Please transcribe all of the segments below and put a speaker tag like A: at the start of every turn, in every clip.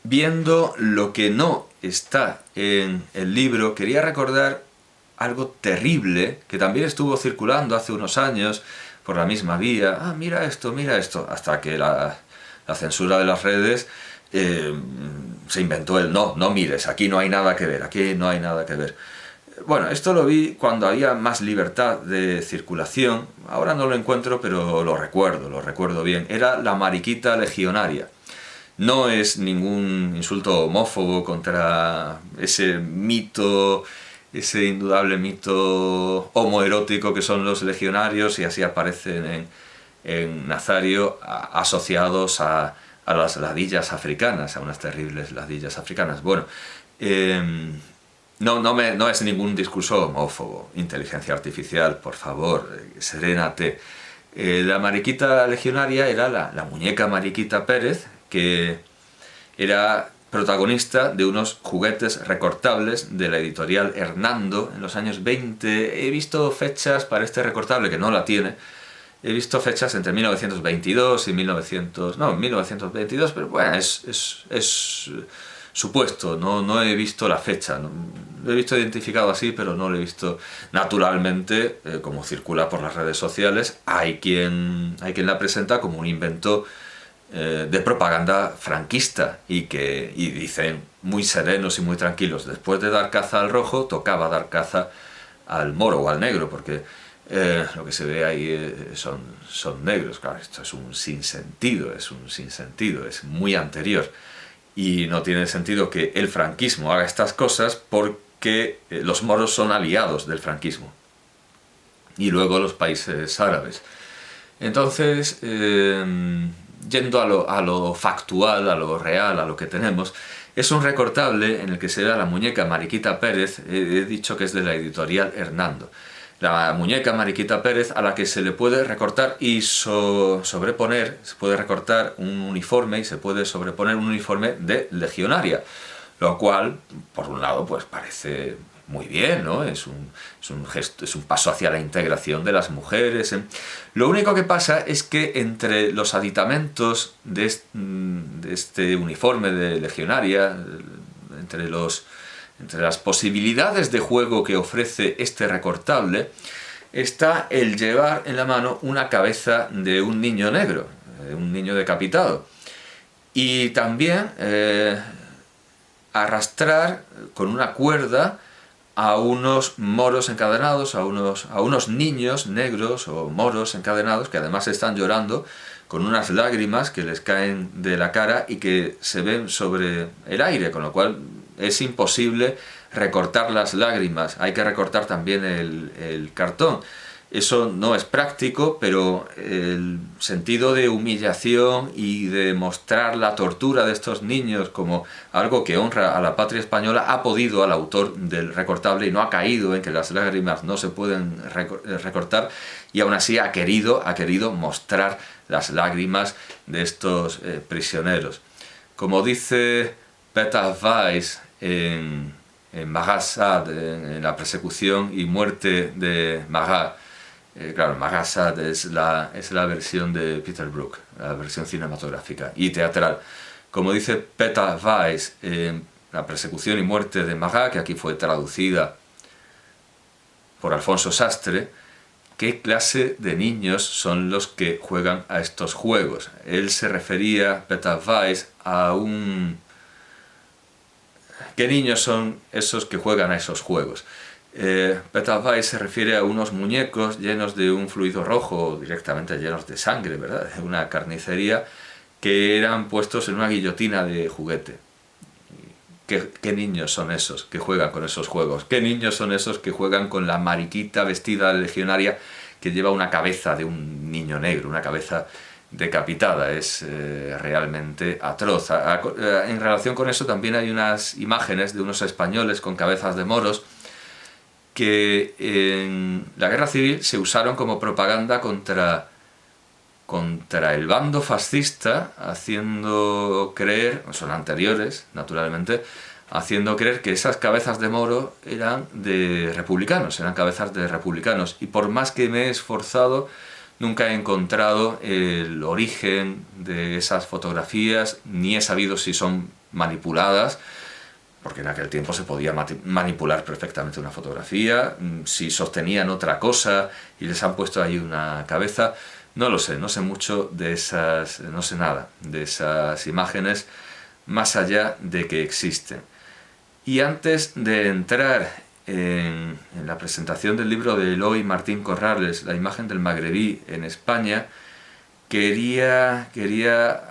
A: Viendo lo que no está en el libro, quería recordar algo terrible que también estuvo circulando hace unos años por la misma vía. Ah, mira esto, hasta que la censura de las redes se inventó el no mires, aquí no hay nada que ver, aquí no hay nada que ver. Bueno, esto lo vi cuando había más libertad de circulación. Ahora no lo encuentro, pero lo recuerdo bien. Era la mariquita legionaria. No es ningún insulto homófobo contra ese mito, ese indudable mito homoerótico que son los legionarios, y así aparecen en Nazario asociados a las ladillas africanas, a unas terribles ladillas africanas. Bueno, no es ningún discurso homófobo. Inteligencia artificial, por favor, serénate. La mariquita legionaria era la muñeca Mariquita Pérez, que era protagonista de unos juguetes recortables de la editorial Hernando en los años 20. He visto fechas para este recortable, que no la tiene. He visto fechas entre 1922 y 1922, pero bueno, es supuesto, no he visto la fecha. Lo he visto identificado así, pero no lo he visto. Naturalmente, como circula por las redes sociales, hay quien la presenta como un invento de propaganda franquista, y dicen muy serenos y muy tranquilos: después de dar caza al rojo, tocaba dar caza al moro o al negro, porque lo que se ve ahí son negros. Claro, esto es un sinsentido, es muy anterior, y no tiene sentido que el franquismo haga estas cosas, porque los moros son aliados del franquismo, y luego los países árabes. Entonces, yendo a lo factual, a lo real, a lo que tenemos, es un recortable en el que se ve a la muñeca Mariquita Pérez. He dicho que es de la editorial Hernando. La muñeca Mariquita Pérez, a la que se le puede recortar y sobreponer, se puede recortar un uniforme y se puede sobreponer un uniforme de legionaria, lo cual, por un lado, pues parece muy bien, ¿no? Es un gesto, es un paso hacia la integración de las mujeres. Lo único que pasa es que entre los aditamentos de este uniforme de legionaria, entre las posibilidades de juego que ofrece este recortable, está el llevar en la mano una cabeza de un niño negro, un niño decapitado, y también arrastrar con una cuerda a unos moros encadenados, a unos niños negros o moros encadenados, que además están llorando con unas lágrimas que les caen de la cara y que se ven sobre el aire, con lo cual es imposible recortar las lágrimas. Hay que recortar también el cartón. Eso no es práctico, pero el sentido de humillación y de mostrar la tortura de estos niños como algo que honra a la patria española ha podido al autor del recortable, y no ha caído en que las lágrimas no se pueden recortar, y aún así ha querido mostrar las lágrimas de estos prisioneros. Como dice Peter Weiss en Marat Sade, en la persecución y muerte de Marat. Claro, Marat Sade es la versión de Peter Brook, la versión cinematográfica y teatral. Como dice Peter Weiss en la persecución y muerte de Marat, que aquí fue traducida por Alfonso Sastre, ¿qué clase de niños son los que juegan a estos juegos? Él se refería, Peter Weiss, a ¿qué niños son esos que juegan a esos juegos? Peter Weiss se refiere a unos muñecos llenos de un fluido rojo, directamente llenos de sangre, ¿verdad?, de una carnicería, que eran puestos en una guillotina de juguete. ¿Qué niños son esos que juegan con esos juegos? ¿Qué niños son esos que juegan con la mariquita vestida de legionaria que lleva una cabeza de un niño negro, una cabeza decapitada? Es realmente atroz. En relación con eso también hay unas imágenes de unos españoles con cabezas de moros que en la guerra civil se usaron como propaganda contra el bando fascista, haciendo creer, son anteriores naturalmente, haciendo creer que esas cabezas de moro eran de republicanos, eran cabezas de republicanos. Y por más que me he esforzado, nunca he encontrado el origen de esas fotografías, ni he sabido si son manipuladas, porque en aquel tiempo se podía manipular perfectamente una fotografía, si sostenían otra cosa y les han puesto ahí una cabeza. No lo sé, no sé mucho de esas, no sé nada de esas imágenes, más allá de que existen. Y antes de entrar en la presentación del libro de Eloy Martín Corrales, La imagen del magrebí en España, quería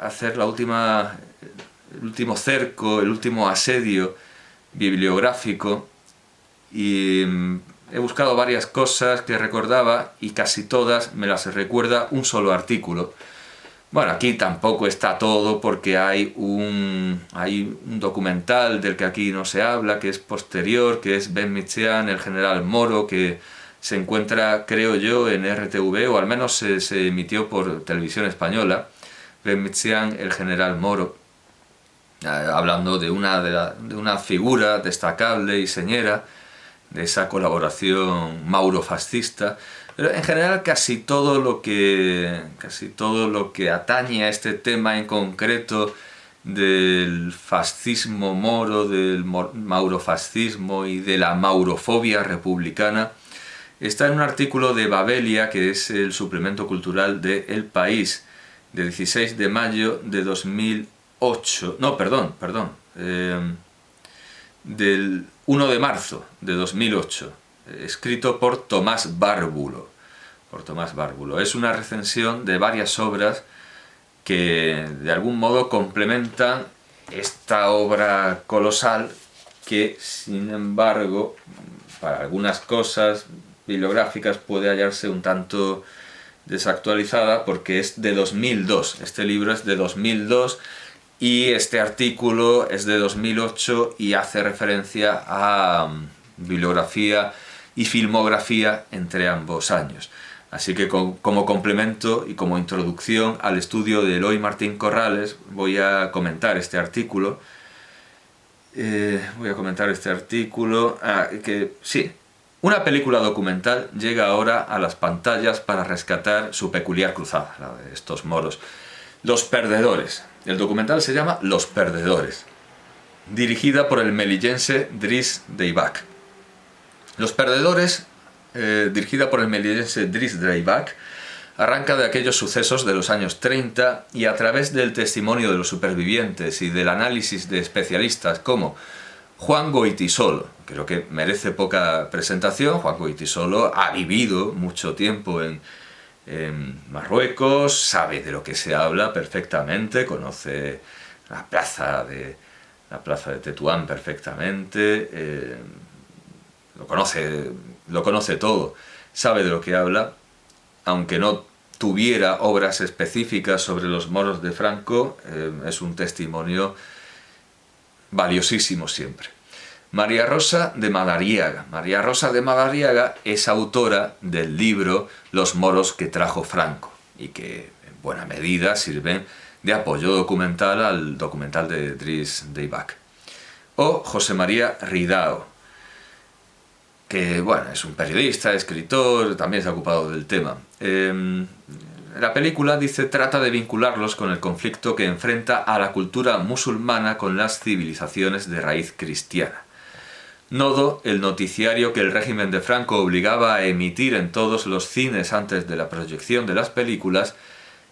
A: hacer el último cerco, el último asedio bibliográfico, y he buscado varias cosas que recordaba y casi todas me las recuerda un solo artículo. Bueno, aquí tampoco está todo porque hay un documental del que aquí no se habla, que es posterior, que es Ben Mitzian, el general Moro, que se encuentra, creo yo, en RTV, o al menos se emitió por televisión española. Ben Mitzian, el general Moro, hablando de una figura destacable y señera de esa colaboración maurofascista. Pero en general casi todo lo que atañe a este tema en concreto del fascismo moro, del maurofascismo y de la maurofobia republicana está en un artículo de Babelia, que es el suplemento cultural de El País, de 16 de mayo de 2008, no, perdón, del 1 de marzo de 2008, escrito por Tomás Bárbulo. Es una recensión de varias obras que de algún modo complementan esta obra colosal que, sin embargo, para algunas cosas bibliográficas puede hallarse un tanto desactualizada porque es de 2002. Este libro es de 2002 y este artículo es de 2008 y hace referencia a bibliografía y filmografía entre ambos años. Así que como complemento y como introducción al estudio de Eloy Martín Corrales voy a comentar este artículo. Que sí, una película documental llega ahora a las pantallas para rescatar su peculiar cruzada, la de estos moros. Los Perdedores. El documental se llama Los Perdedores, dirigida por el melillense Dries Duyback. Los Perdedores, dirigida por el melillense Dries Duyback, arranca de aquellos sucesos de los años 30 y a través del testimonio de los supervivientes y del análisis de especialistas como Juan Goytisolo, creo que merece poca presentación. Juan Goytisolo ha vivido mucho tiempo en Marruecos, sabe de lo que se habla perfectamente, conoce la plaza de Tetuán perfectamente, lo conoce todo, sabe de lo que habla, aunque no tuviera obras específicas sobre los moros de Franco, es un testimonio valiosísimo siempre. María Rosa de Madariaga. María Rosa de Madariaga es autora del libro Los moros que trajo Franco y que en buena medida sirven de apoyo documental al documental de Dries Duyback. O José María Ridao, que bueno, es un periodista, escritor, también se ha ocupado del tema. La película, dice, trata de vincularlos con el conflicto que enfrenta a la cultura musulmana con las civilizaciones de raíz cristiana. Nodo, el noticiario que el régimen de Franco obligaba a emitir en todos los cines antes de la proyección de las películas,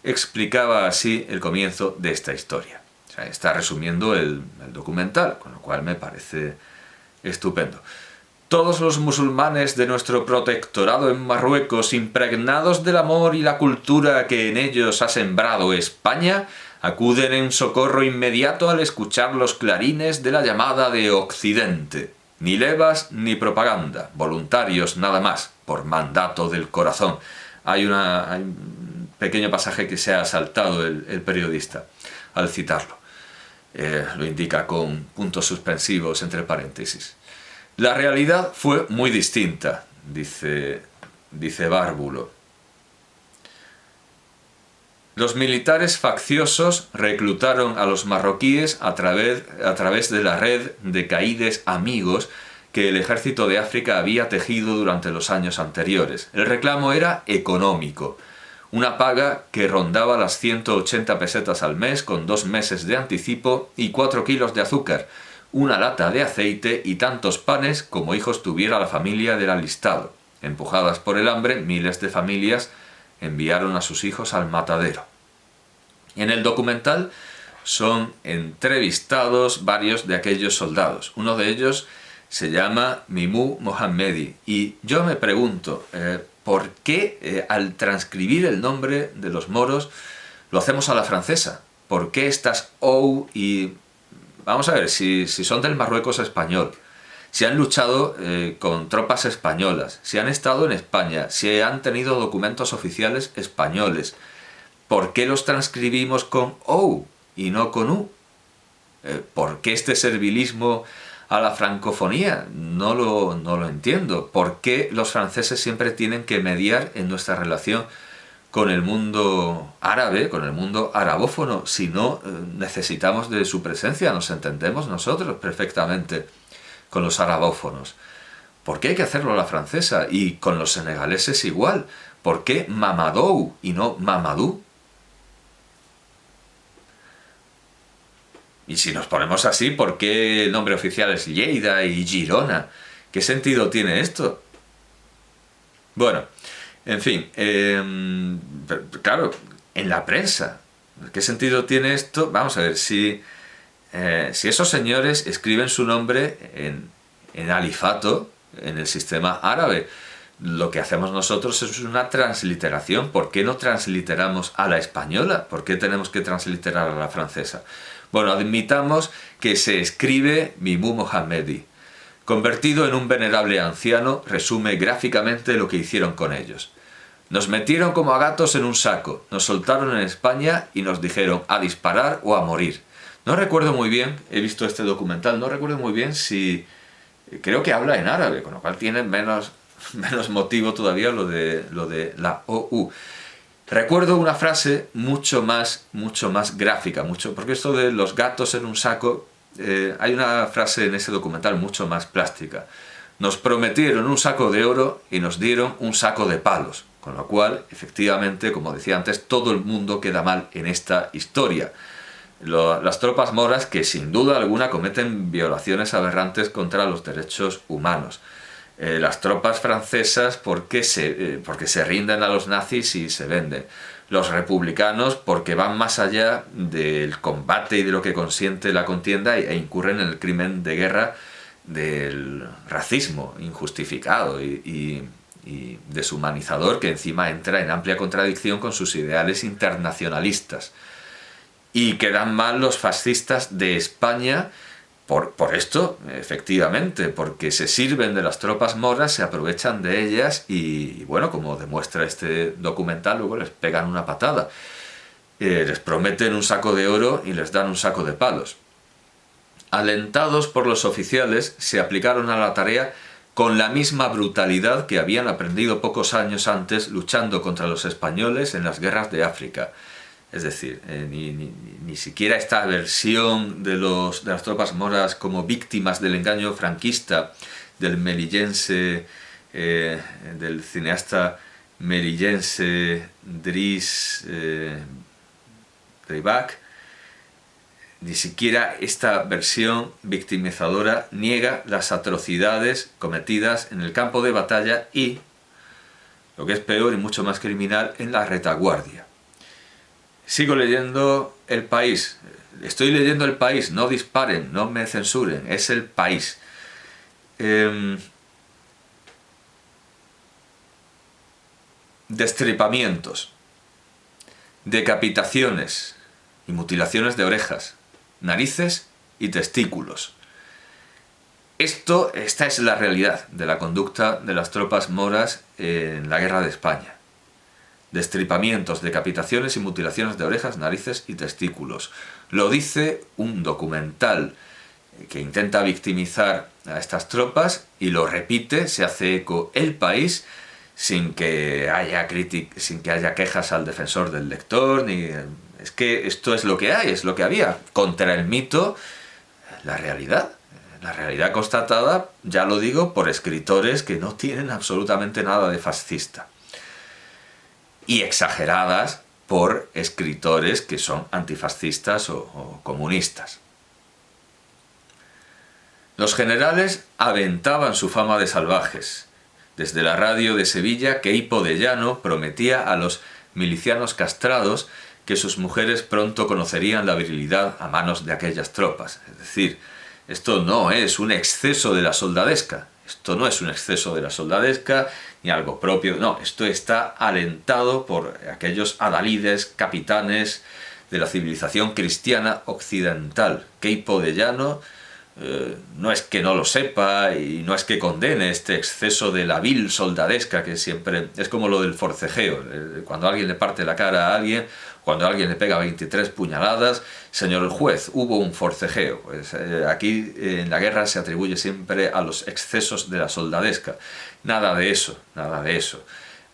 A: explicaba así el comienzo de esta historia. O sea, está resumiendo el documental, con lo cual me parece estupendo. Todos los musulmanes de nuestro protectorado en Marruecos, impregnados del amor y la cultura que en ellos ha sembrado España, acuden en socorro inmediato al escuchar los clarines de la llamada de Occidente. Ni levas ni propaganda, voluntarios nada más, por mandato del corazón. Hay un pequeño pasaje que se ha saltado el periodista al citarlo. Lo indica con puntos suspensivos entre paréntesis. La realidad fue muy distinta, dice Bárbulo. Los militares facciosos reclutaron a los marroquíes a través de la red de caídes amigos que el ejército de África había tejido durante los años anteriores. El reclamo era económico. una paga que rondaba las 180 pesetas al mes con 2 meses de anticipo y 4 kilos de azúcar, una lata de aceite y tantos panes como hijos tuviera la familia del alistado. Empujadas por el hambre, miles de familias enviaron a sus hijos al matadero. En el documental son entrevistados varios de aquellos soldados. Uno de ellos se llama Mimú Mohammedi. Y yo me pregunto, ¿por qué al transcribir el nombre de los moros lo hacemos a la francesa? ¿Por qué estas OU y... Vamos a ver, si son del Marruecos español, si han luchado con tropas españolas, si han estado en España, si han tenido documentos oficiales españoles, ¿por qué los transcribimos con OU y no con U? ¿Por qué este servilismo a la francofonía? No lo entiendo. ¿Por qué los franceses siempre tienen que mediar en nuestra relación con el mundo árabe, con el mundo arabófono? Si no necesitamos de su presencia, nos entendemos nosotros perfectamente con los arabófonos. ¿Por qué hay que hacerlo a la francesa? Y con los senegaleses igual. ¿Por qué Mamadou y no Mamadou? Y si nos ponemos así, ¿por qué el nombre oficial es Lleida y Girona? ¿Qué sentido tiene esto? Bueno, en fin, claro, en la prensa, ¿qué sentido tiene esto? Vamos a ver, si esos señores escriben su nombre en alifato, en el sistema árabe, lo que hacemos nosotros es una transliteración. ¿Por qué no transliteramos a la española? ¿Por qué tenemos que transliterar a la francesa? Bueno, admitamos que se escribe Mimú Mohammedi. Convertido en un venerable anciano, resume gráficamente lo que hicieron con ellos. Nos metieron como a gatos en un saco, nos soltaron en España y nos dijeron a disparar o a morir. No recuerdo muy bien, he visto este documental, no recuerdo muy bien si... Creo que habla en árabe, con lo cual tiene menos motivo todavía lo de la OU. Recuerdo una frase mucho más gráfica, porque esto de los gatos en un saco, hay una frase en ese documental mucho más plástica. Nos prometieron un saco de oro y nos dieron un saco de palos, con lo cual, efectivamente, como decía antes, todo el mundo queda mal en esta historia. Las tropas moras que sin duda alguna cometen violaciones aberrantes contra los derechos humanos. Las tropas francesas porque se rinden a los nazis y se venden. Los republicanos porque van más allá del combate y de lo que consiente la contienda e incurren en el crimen de guerra del racismo injustificado y deshumanizador, que encima entra en amplia contradicción con sus ideales internacionalistas. Y quedan mal los fascistas de España por esto, efectivamente, porque se sirven de las tropas moras, se aprovechan de ellas y, bueno, como demuestra este documental, luego les pegan una patada. Les prometen un saco de oro y les dan un saco de palos. Alentados por los oficiales, se aplicaron a la tarea con la misma brutalidad que habían aprendido pocos años antes luchando contra los españoles en las guerras de África. Es decir, ni siquiera esta versión de las tropas moras como víctimas del engaño franquista del melillense, del cineasta melillense Driss Ribach, ni siquiera esta versión victimizadora niega las atrocidades cometidas en el campo de batalla y, lo que es peor y mucho más criminal, en la retaguardia. Sigo leyendo El País. Estoy leyendo El País. No disparen, no me censuren. Es El País. Destripamientos, decapitaciones y mutilaciones de orejas, narices y testículos. Esta es la realidad de la conducta de las tropas moras en la guerra de España. Destripamientos, decapitaciones y mutilaciones de orejas, narices y testículos. Lo dice un documental que intenta victimizar a estas tropas y lo repite, se hace eco El País, sin que haya quejas al defensor del lector, es que esto es lo que hay, es lo que había. Contra el mito, la realidad constatada, ya lo digo, por escritores que no tienen absolutamente nada de fascista. y exageradas por escritores que son antifascistas o comunistas. Los generales aventaban su fama de salvajes. Desde la radio de Sevilla, Queipo de Llano prometía a los milicianos castrados que sus mujeres pronto conocerían la virilidad a manos de aquellas tropas. Es decir, esto no es un exceso de la soldadesca, esto no es un exceso de la soldadesca ni algo propio, no, esto está alentado por aquellos adalides, capitanes de la civilización cristiana occidental. Queipo de Llano no es que no lo sepa y no es que condene este exceso de la vil soldadesca que siempre es como lo del forcejeo, cuando alguien le parte la cara a alguien, cuando alguien le pega 23 puñaladas, señor juez, hubo un forcejeo. Pues, aquí en la guerra se atribuye siempre a los excesos de la soldadesca. Nada de eso, nada de eso.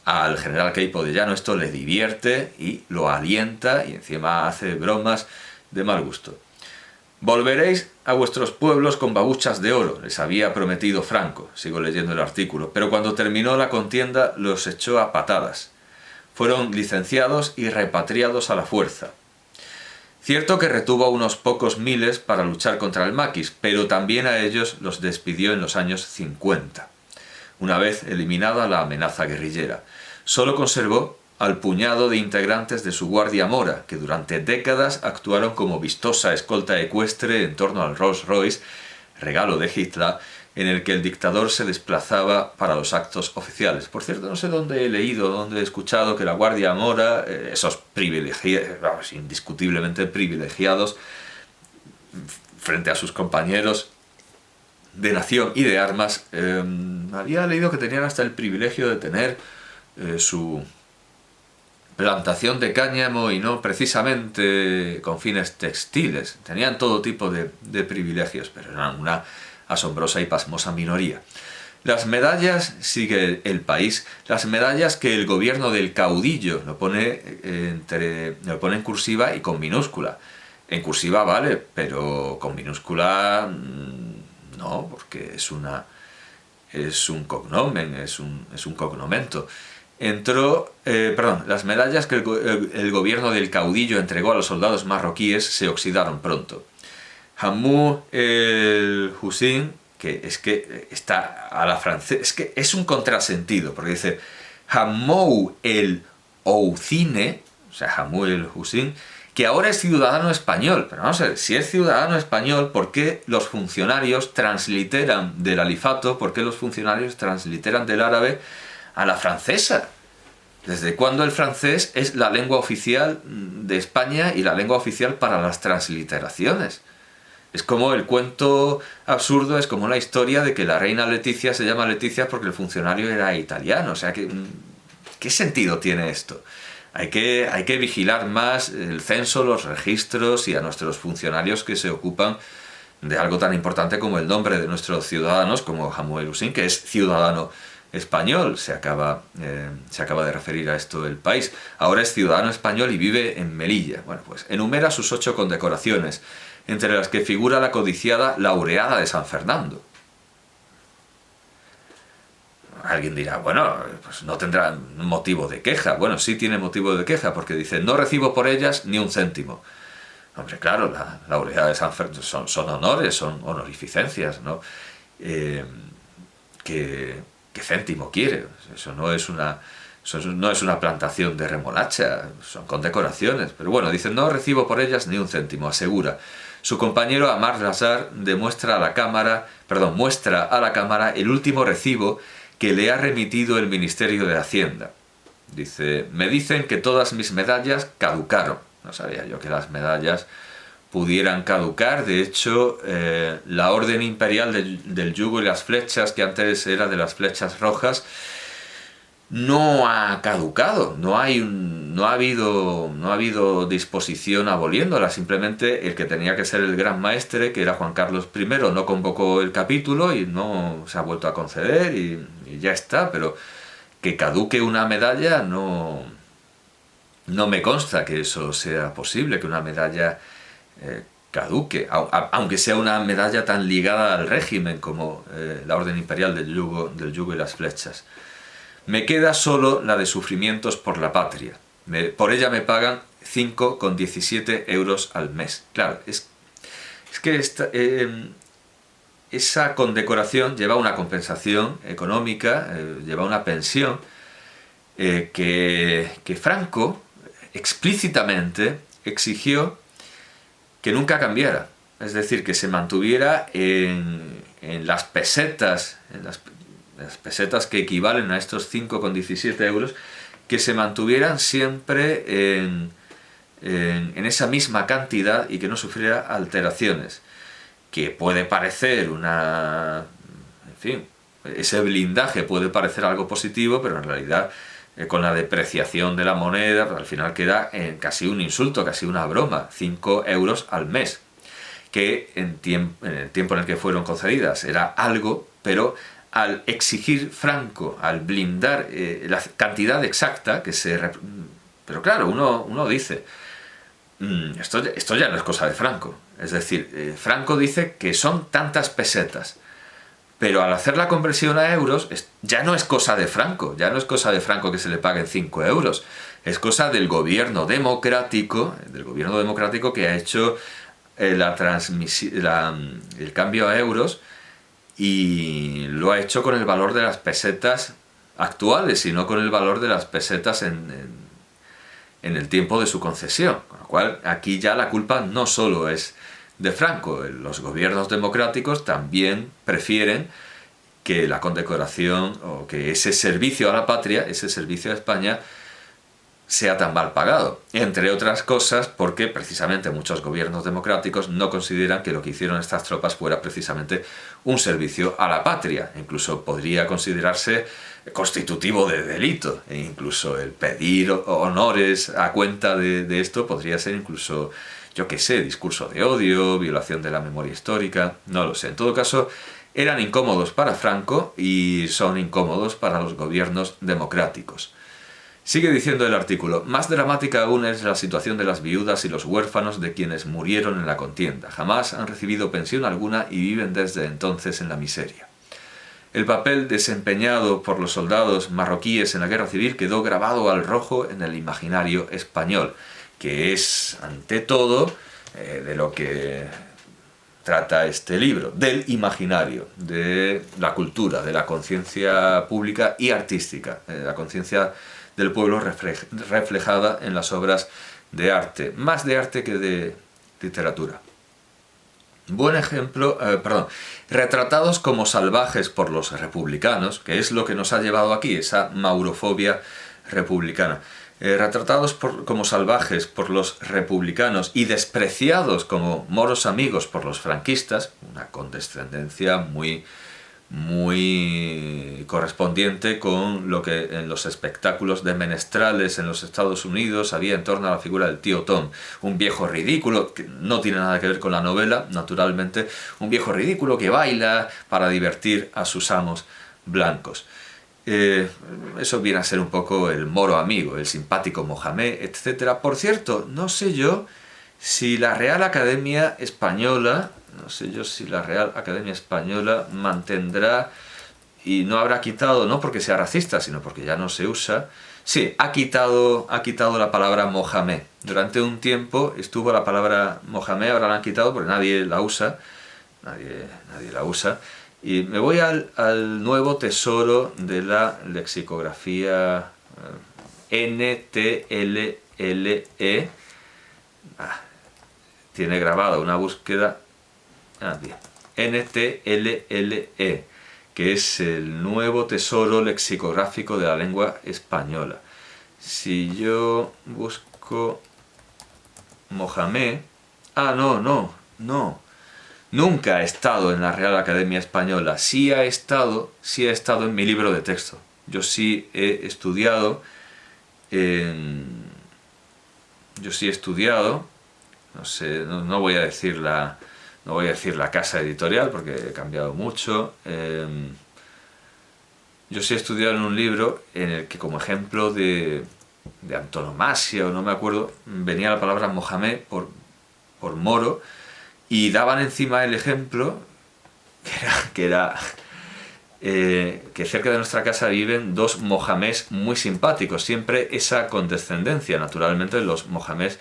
A: Al general Queipo de Llano esto le divierte y lo alienta y encima hace bromas de mal gusto. Volveréis a vuestros pueblos con babuchas de oro, les había prometido Franco, sigo leyendo el artículo, pero cuando terminó la contienda los echó a patadas. Fueron licenciados y repatriados a la fuerza. Cierto que retuvo a unos pocos miles para luchar contra el maquis, pero también a ellos los despidió en los años 50. Una vez eliminada la amenaza guerrillera, solo conservó al puñado de integrantes de su Guardia Mora, que durante décadas actuaron como vistosa escolta ecuestre en torno al Rolls Royce, regalo de Hitler, en el que el dictador se desplazaba para los actos oficiales. Por cierto, no sé dónde he leído, dónde he escuchado que la Guardia Mora, esos privilegiados, indiscutiblemente privilegiados, frente a sus compañeros de nación y de armas, había leído que tenían hasta el privilegio de tener su plantación de cáñamo y no precisamente con fines textiles. Tenían todo tipo de privilegios, pero eran una asombrosa y pasmosa minoría. Las medallas, sigue El País, las medallas que el gobierno del caudillo lo pone en cursiva y con minúscula. En cursiva vale, pero con minúscula no, porque es un cognomen, es un cognomento. Las medallas que el gobierno del caudillo entregó a los soldados marroquíes se oxidaron pronto. Hamou el-Hussein, que es que está a la francesa, es que es un contrasentido, porque dice Hamou el-Houcine, o sea, Hamou el-Hussein, que ahora es ciudadano español. Pero vamos a ver, si es ciudadano español, ¿por qué los funcionarios transliteran del alifato, por qué los funcionarios transliteran del árabe a la francesa? ¿Desde cuándo el francés es la lengua oficial de España y la lengua oficial para las transliteraciones? Es como el cuento absurdo, es como la historia de que la reina Leticia se llama Leticia porque el funcionario era italiano. O sea, ¿qué sentido tiene esto? Hay que vigilar más el censo, los registros y a nuestros funcionarios que se ocupan de algo tan importante como el nombre de nuestros ciudadanos, como Hamou el-Hussein, que es ciudadano español, se acaba de referir a esto El País. Ahora es ciudadano español y vive en Melilla. Bueno, pues enumera sus 8 condecoraciones, entre las que figura la codiciada Laureada de San Fernando. Alguien dirá, bueno, pues no tendrá motivo de queja. Bueno, sí tiene motivo de queja, porque dice, no recibo por ellas ni un céntimo. Hombre, claro, la Laureada de San Fernando son honores, son honorificencias, ¿no? ¿Qué céntimo quiere? Eso no es una plantación de remolacha, son condecoraciones. Pero bueno, dice, no recibo por ellas ni un céntimo, asegura. Su compañero Amar Lazar muestra a la Cámara el último recibo que le ha remitido el Ministerio de Hacienda. Dice, me dicen que todas mis medallas caducaron. No sabía yo que las medallas pudieran caducar. De hecho, la Orden Imperial del Yugo y las Flechas, que antes era de las Flechas Rojas, no ha caducado, no ha habido disposición aboliéndola. Simplemente el que tenía que ser el gran maestre, que era Juan Carlos I, no convocó el capítulo y no se ha vuelto a conceder y ya está. Pero que caduque una medalla no me consta que eso sea posible, que una medalla caduque, aunque sea una medalla tan ligada al régimen como la Orden Imperial del Yugo y las Flechas. Me queda solo la de sufrimientos por la patria. Por ella me pagan 5,17 euros al mes. Claro, es que esa condecoración lleva una compensación económica, lleva una pensión que Franco explícitamente exigió que nunca cambiara. Es decir, que se mantuviera en las pesetas, en las pesetas que equivalen a estos 5,17 euros, que se mantuvieran siempre en esa misma cantidad y que no sufriera alteraciones. Que puede parecer una... En fin, ese blindaje puede parecer algo positivo, pero en realidad con la depreciación de la moneda, al final queda en casi un insulto, casi una broma, 5 euros al mes, que en el tiempo en el que fueron concedidas era algo, pero al exigir Franco, al blindar la cantidad exacta que se... Pero claro, uno dice, esto ya no es cosa de Franco. Es decir, Franco dice que son tantas pesetas, pero al hacer la conversión a euros ya no es cosa de Franco, ya no es cosa de Franco que se le paguen 5 euros, es cosa del gobierno democrático que ha hecho el cambio a euros, y lo ha hecho con el valor de las pesetas actuales y no con el valor de las pesetas en el tiempo de su concesión. Con lo cual aquí ya la culpa no solo es de Franco, los gobiernos democráticos también prefieren que la condecoración o que ese servicio a la patria, ese servicio a España, sea tan mal pagado. Entre otras cosas porque precisamente muchos gobiernos democráticos no consideran que lo que hicieron estas tropas fuera precisamente un servicio a la patria. Incluso podría considerarse constitutivo de delito. E incluso el pedir honores a cuenta de esto podría ser incluso, yo qué sé, discurso de odio, violación de la memoria histórica, no lo sé. En todo caso, eran incómodos para Franco y son incómodos para los gobiernos democráticos. Sigue diciendo el artículo, más dramática aún es la situación de las viudas y los huérfanos de quienes murieron en la contienda. Jamás han recibido pensión alguna y viven desde entonces en la miseria. El papel desempeñado por los soldados marroquíes en la guerra civil quedó grabado al rojo en el imaginario español, que es, ante todo, de lo que trata este libro, del imaginario, de la cultura, de la conciencia pública y artística, de la conciencia del pueblo reflejada en las obras de arte, más de arte que de literatura. Buen ejemplo, retratados como salvajes por los republicanos, que es lo que nos ha llevado aquí, esa maurofobia republicana. Retratados como salvajes por los republicanos y despreciados como moros amigos por los franquistas, una condescendencia muy correspondiente con lo que en los espectáculos de menestrales en los Estados Unidos había en torno a la figura del tío Tom, un viejo ridículo que no tiene nada que ver con la novela, naturalmente, un viejo ridículo que baila para divertir a sus amos blancos. Eso viene a ser un poco el moro amigo, el simpático Mohamed, etc. Por cierto, no sé yo si la Real Academia Española mantendrá y no habrá quitado, no porque sea racista, sino porque ya no se usa. Sí, ha quitado la palabra Mohamed. Durante un tiempo estuvo la palabra Mohamed, ahora la han quitado porque nadie la usa. Nadie la usa. Y me voy al nuevo tesoro de la lexicografía NTLLE. Tiene grabada una búsqueda. Bien. NTLLE, que es el nuevo tesoro lexicográfico de la lengua española. Si yo busco Mohamed... no. Nunca ha estado en la Real Academia Española. Sí ha estado en mi libro de texto. Yo sí he estudiado, no sé, no voy a decir la casa editorial porque he cambiado mucho. Yo sí he estudiado en un libro en el que como ejemplo de antonomasia, o no me acuerdo, venía la palabra Mohamed por moro, y daban encima el ejemplo que era que cerca de nuestra casa viven dos mohamés muy simpáticos. Siempre esa condescendencia. Naturalmente los mohamés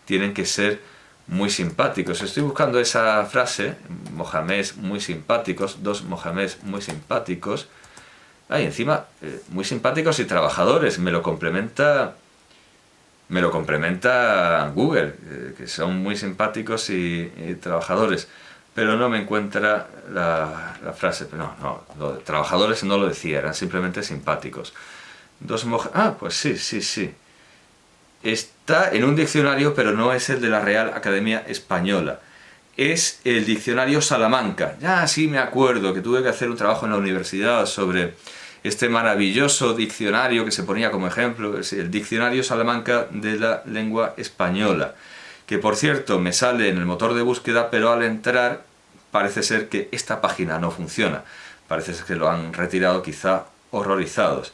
A: tienen que ser muy simpáticos. Estoy buscando esa frase, mohamés muy simpáticos, dos mohamés muy simpáticos. Y encima, muy simpáticos y trabajadores. Me lo complementa Google, que son muy simpáticos y trabajadores. Pero no me encuentra la frase. No, trabajadores no lo decía, eran simplemente simpáticos. Pues sí. Está en un diccionario, pero no es el de la Real Academia Española. Es el diccionario Salamanca. Sí me acuerdo que tuve que hacer un trabajo en la universidad sobre este maravilloso diccionario que se ponía como ejemplo, es el diccionario Salamanca de la lengua española, que por cierto me sale en el motor de búsqueda, pero al entrar parece ser que esta página no funciona. Parece ser que lo han retirado, quizá horrorizados.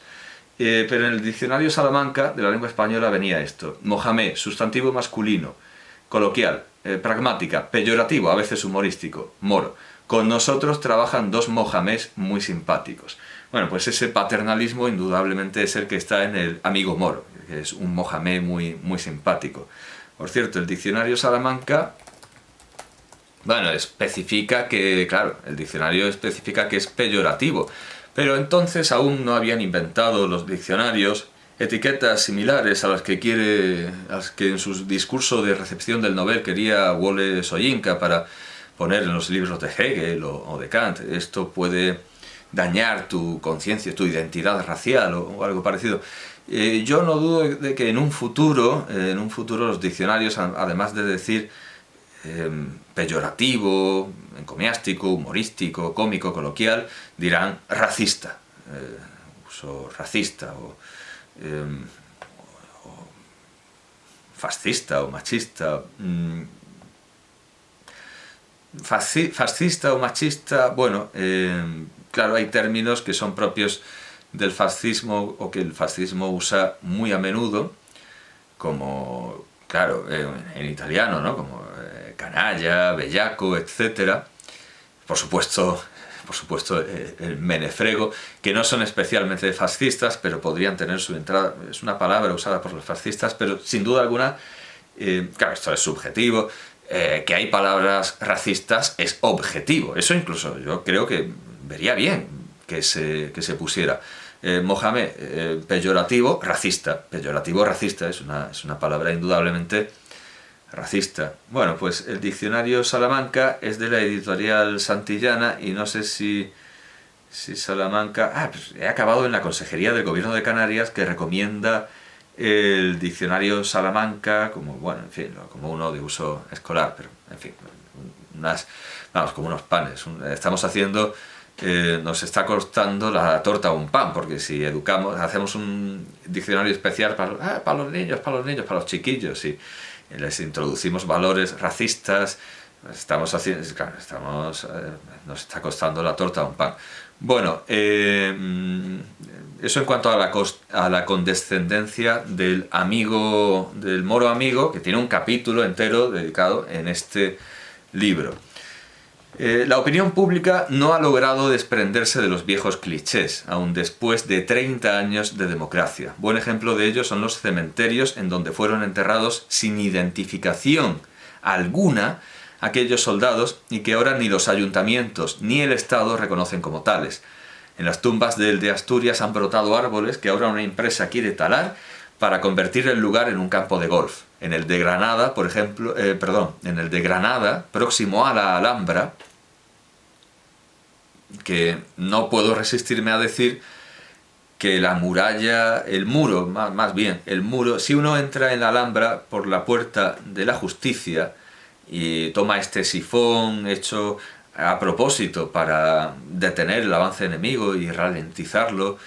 A: Pero en el diccionario Salamanca de la lengua española venía esto: mohamé, sustantivo masculino, coloquial, pragmática, peyorativo, a veces humorístico, moro. Con nosotros trabajan dos mohamés muy simpáticos. Bueno, pues ese paternalismo indudablemente es el que está en el amigo moro, que es un mohamé muy, muy simpático. Por cierto, el diccionario Salamanca, especifica que, claro, el diccionario especifica que es peyorativo, pero entonces aún no habían inventado los diccionarios etiquetas similares a las que en su discurso de recepción del Nobel quería Wole Soyinka para poner en los libros de Hegel o de Kant. Esto puede dañar tu conciencia, tu identidad racial o algo parecido. Yo no dudo de que en un futuro los diccionarios, además de decir peyorativo, encomiástico, humorístico, cómico, coloquial, dirán racista, uso racista o fascista o machista. Fascista o machista, claro, hay términos que son propios del fascismo o que el fascismo usa muy a menudo, como, claro, en italiano, ¿no? Como canalla, bellaco, etc. Por supuesto, el menefrego, que no son especialmente fascistas, pero podrían tener su entrada. Es una palabra usada por los fascistas, pero sin duda alguna, claro, esto es subjetivo. Que hay palabras racistas es objetivo. Eso incluso yo creo que vería bien que se pusiera. Mohamé, peyorativo, racista. Peyorativo, racista, es una palabra indudablemente racista. Bueno, pues el diccionario Salamanca es de la editorial Santillana y no sé si Salamanca... pues he acabado en la Consejería del Gobierno de Canarias, que recomienda el diccionario Salamanca como uno de uso escolar, pero en fin, como unos panes. Estamos haciendo, nos está costando la torta a un pan, porque si hacemos un diccionario especial para los niños, para los chiquillos, y les introducimos valores racistas, nos está costando la torta a un pan. Bueno, eso en cuanto a la condescendencia del moro amigo, que tiene un capítulo entero dedicado en este libro. La opinión pública no ha logrado desprenderse de los viejos clichés, aun después de 30 años de democracia. Buen ejemplo de ello son los cementerios en donde fueron enterrados sin identificación alguna aquellos soldados y que ahora ni los ayuntamientos ni el Estado reconocen como tales. En las tumbas de Asturias han brotado árboles que ahora una empresa quiere talar para convertir el lugar en un campo de golf. En el de Granada, por ejemplo, en el de Granada, próximo a la Alhambra, que no puedo resistirme a decir que la muralla, el muro, más bien, el muro, si uno entra en la Alhambra por la puerta de la Justicia y toma este sifón hecho a propósito para detener el avance enemigo y ralentizarlo,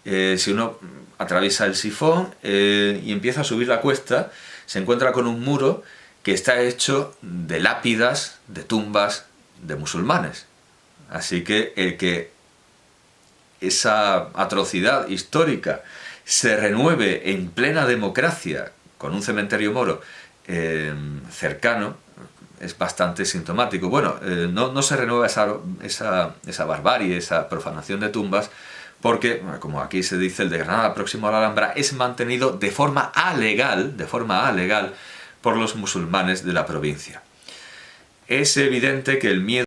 A: si uno atraviesa el sifón y empieza a subir la cuesta, se encuentra con un muro que está hecho de lápidas, de tumbas de musulmanes. Así que el que esa atrocidad histórica se renueve en plena democracia con un cementerio moro cercano, es bastante sintomático. Bueno, no se renueva esa barbarie, esa profanación de tumbas, porque, como aquí se dice, el de Granada próximo a la Alhambra es mantenido de forma alegal por los musulmanes de la provincia. Es evidente que el miedo